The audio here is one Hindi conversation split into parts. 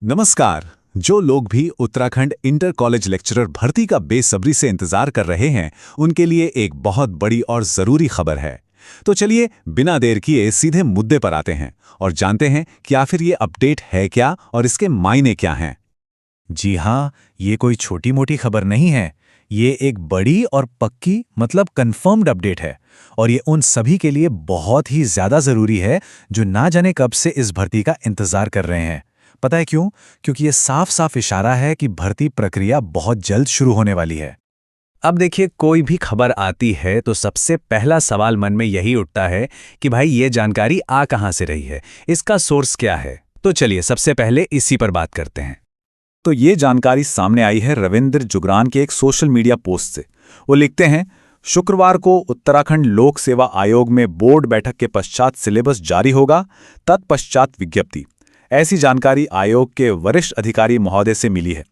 नमस्कार। जो लोग भी उत्तराखंड इंटर कॉलेज लेक्चरर भर्ती का बेसब्री से इंतजार कर रहे हैं, उनके लिए एक बहुत बड़ी और जरूरी खबर है। तो चलिए बिना देर किए सीधे मुद्दे पर आते हैं और जानते हैं कि आखिर ये अपडेट है क्या और इसके मायने क्या हैं। जी हाँ, ये कोई छोटी मोटी खबर नहीं है। ये एक बड़ी और पक्की कंफर्म्ड अपडेट है और ये उन सभी के लिए बहुत ही ज्यादा जरूरी है जो ना जाने कब से इस भर्ती का इंतजार कर रहे हैं। पता है क्यों? क्योंकि ये साफ साफ इशारा है कि भर्ती प्रक्रिया बहुत जल्द शुरू होने वाली है। अब देखिए, कोई भी खबर आती है तो सबसे पहला सवाल मन में यही उठता है कि भाई ये जानकारी आ कहां से रही है, इसका सोर्स क्या है। तो चलिए सबसे पहले इसी पर बात करते हैं। तो ये जानकारी सामने आई है रविंद्र जुगरान के एक सोशल मीडिया पोस्ट से। वो लिखते हैं, शुक्रवार को उत्तराखंड लोक सेवा आयोग में बोर्ड बैठक के पश्चात सिलेबस जारी होगा, तत्पश्चात विज्ञप्ति। ऐसी जानकारी आयोग के वरिष्ठ अधिकारी महोदय से मिली है।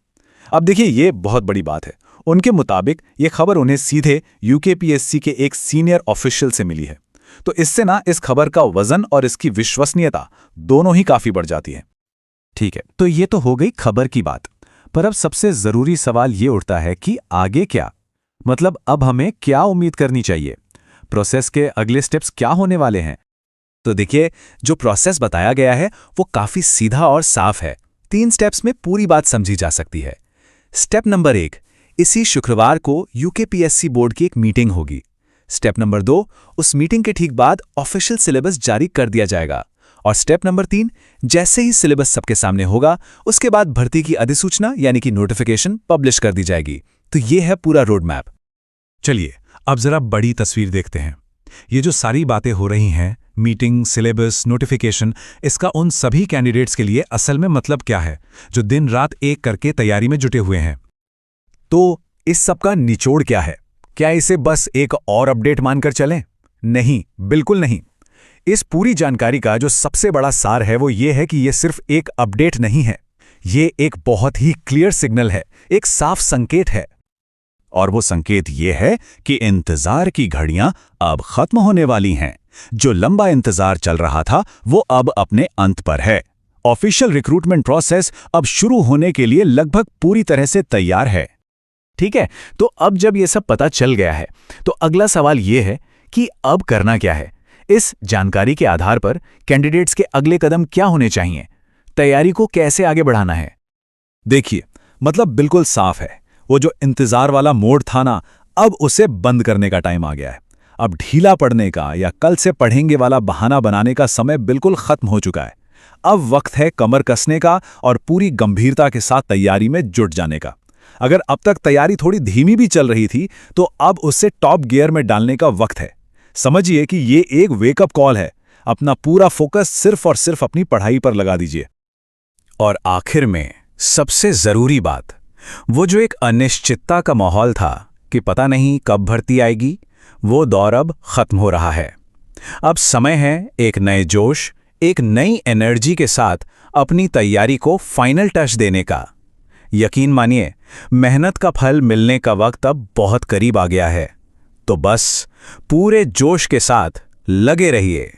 अब देखिए, ये बहुत बड़ी बात है। उनके मुताबिक ये खबर उन्हें सीधे यूकेपीएससी के एक सीनियर ऑफिशियल से मिली है। तो इससे इस खबर का वजन और इसकी विश्वसनीयता दोनों ही काफी बढ़ जाती है। ठीक है, तो ये तो हो गई खबर की बात। पर अब सबसे जरूरी सवाल ये उठता है कि आगे क्या? अब हमें क्या उम्मीद करनी चाहिए? प्रोसेस के अगले स्टेप्स क्या होने वाले हैं? तो देखिए, जो प्रोसेस बताया गया है वो काफी सीधा और साफ है। 3 स्टेप्स में पूरी बात समझी जा सकती है। स्टेप नंबर 1, इसी शुक्रवार को यूकेपीएससी बोर्ड की एक मीटिंग होगी। स्टेप नंबर 2, उस मीटिंग के ठीक बाद ऑफिशियल सिलेबस जारी कर दिया जाएगा। और स्टेप नंबर 3, जैसे ही सिलेबस सबके सामने होगा, उसके बाद भर्ती की अधिसूचना यानी कि नोटिफिकेशन पब्लिश कर दी जाएगी। तो ये है पूरा रोड मैप। चलिए अब जरा बड़ी तस्वीर देखते हैं। ये जो सारी बातें हो रही हैं, मीटिंग, सिलेबस, नोटिफिकेशन, इसका उन सभी कैंडिडेट्स के लिए असल में मतलब क्या है जो दिन रात एक करके तैयारी में जुटे हुए हैं? तो इस सब का निचोड़ क्या है? क्या इसे बस एक और अपडेट मानकर चलें? नहीं, बिल्कुल नहीं। इस पूरी जानकारी का जो सबसे बड़ा सार है वो ये है कि ये सिर्फ एक अपडेट नहीं है। ये एक बहुत ही क्लियर सिग्नल है, एक साफ संकेत है। और वो संकेत ये है कि इंतजार की घड़ियां अब खत्म होने वाली हैं। जो लंबा इंतजार चल रहा था वो अब अपने अंत पर है। ऑफिशियल रिक्रूटमेंट प्रोसेस अब शुरू होने के लिए लगभग पूरी तरह से तैयार है। ठीक है, तो अब जब ये सब पता चल गया है तो अगला सवाल ये है कि अब करना क्या है। इस जानकारी के आधार पर कैंडिडेट्स के अगले कदम क्या होने चाहिए? तैयारी को कैसे आगे बढ़ाना है? देखिए, बिल्कुल साफ है। वो जो इंतजार वाला मोड था ना, अब उसे बंद करने का टाइम आ गया है। अब ढीला पड़ने का या कल से पढ़ेंगे वाला बहाना बनाने का समय बिल्कुल खत्म हो चुका है। अब वक्त है कमर कसने का और पूरी गंभीरता के साथ तैयारी में जुट जाने का। अगर अब तक तैयारी थोड़ी धीमी भी चल रही थी तो अब उससे टॉप गियर में डालने का वक्त है। समझिए कि ये एक वेकअप कॉल है। अपना पूरा फोकस सिर्फ और सिर्फ अपनी पढ़ाई पर लगा दीजिए। और आखिर में सबसे जरूरी बात, वो जो एक अनिश्चितता का माहौल था कि पता नहीं कब भर्ती आएगी, वो दौर अब खत्म हो रहा है। अब समय है एक नए जोश, एक नई एनर्जी के साथ अपनी तैयारी को फाइनल टच देने का। यकीन मानिए, मेहनत का फल मिलने का वक्त अब बहुत करीब आ गया है। तो बस पूरे जोश के साथ लगे रहिए।